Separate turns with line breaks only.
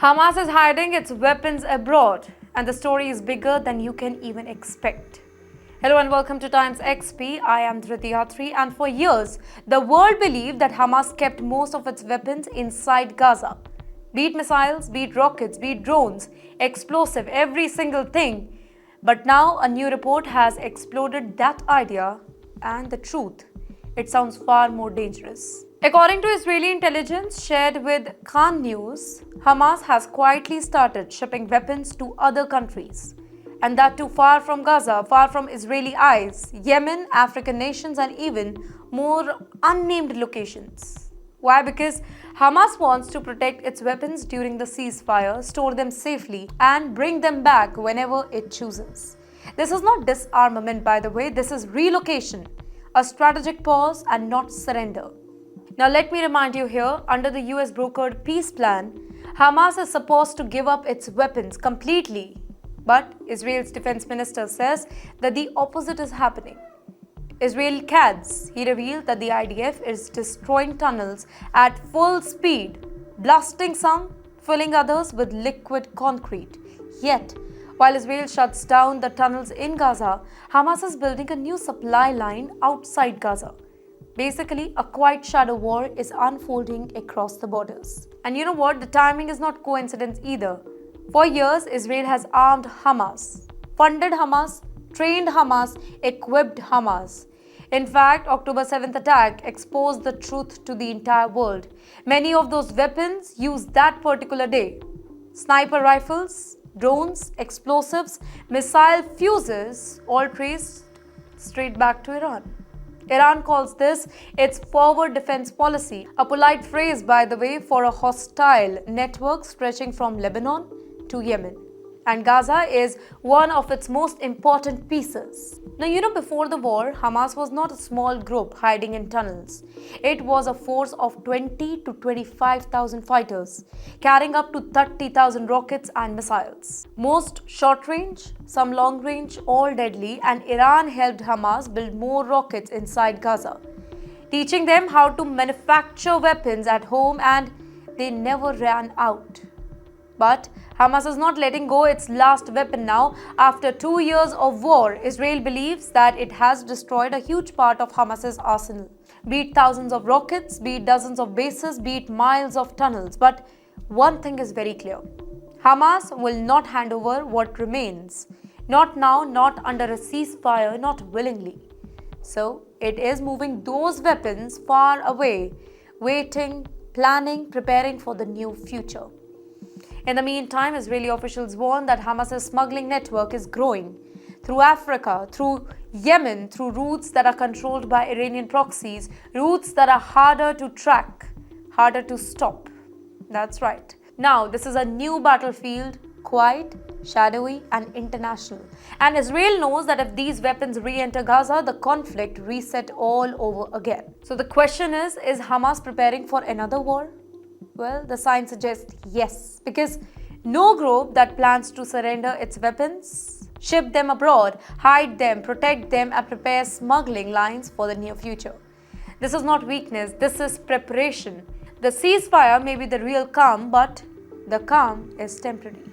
Hamas is hiding its weapons abroad, and the story is bigger than you can even expect. Hello and welcome to Times XP. I am Dhritiyatri, and for years, the world believed that Hamas kept most of its weapons inside Gaza. Be it missiles, be it rockets, be it drones, explosive, every single thing. But now a new report has exploded that idea and the truth. It sounds far more dangerous. According to Israeli intelligence shared with Khan News, Hamas has quietly started shipping weapons to other countries. And that too far from Gaza, far from Israeli eyes, Yemen, African nations, and even more unnamed locations. Why? Because Hamas wants to protect its weapons during the ceasefire, store them safely, and bring them back whenever it chooses. This is not disarmament, by the way, this is relocation, a strategic pause and not surrender. Now let me remind you here, under the US brokered peace plan, Hamas is supposed to give up its weapons completely. But Israel's defense minister says that the opposite is happening. Israel Katz, he revealed that the IDF is destroying tunnels at full speed, blasting some, filling others with liquid concrete. Yet, while Israel shuts down the tunnels in Gaza, Hamas is building a new supply line outside Gaza. Basically, a quiet shadow war is unfolding across the borders. And you know what? The timing is not coincidence either. For years, Israel has armed Hamas, funded Hamas, trained Hamas, equipped Hamas. In fact, October 7th attack exposed the truth to the entire world. Many of those weapons used that particular day. Sniper rifles, drones, explosives, missile fuses, all traced straight back to Iran. Iran calls this its forward defense policy, a polite phrase, by the way, for a hostile network stretching from Lebanon to Yemen. And Gaza is one of its most important pieces. Now, before the war, Hamas was not a small group hiding in tunnels. It was a force of 20 to 25,000 fighters, carrying up to 30,000 rockets and missiles. Most short range, some long range, all deadly, and Iran helped Hamas build more rockets inside Gaza, teaching them how to manufacture weapons at home, and they never ran out. But Hamas is not letting go its last weapon now. After 2 years of war, Israel believes that it has destroyed a huge part of Hamas's arsenal. Be it thousands of rockets, be it dozens of bases, be it miles of tunnels. But one thing is very clear. Hamas will not hand over what remains. Not now, not under a ceasefire, not willingly. So, it is moving those weapons far away, waiting, planning, preparing for the new future. In the meantime, Israeli officials warn that Hamas's smuggling network is growing through Africa, through Yemen, through routes that are controlled by Iranian proxies, routes that are harder to track, harder to stop. That's right. Now, this is a new battlefield, quiet, shadowy, and international. And Israel knows that if these weapons re-enter Gaza, the conflict reset all over again. So the question is Hamas preparing for another war? Well, the signs suggest yes, because no group that plans to surrender its weapons, ship them abroad, hide them, protect them, and prepare smuggling lines for the near future. This is not weakness, this is preparation. The ceasefire may be the real calm, but the calm is temporary.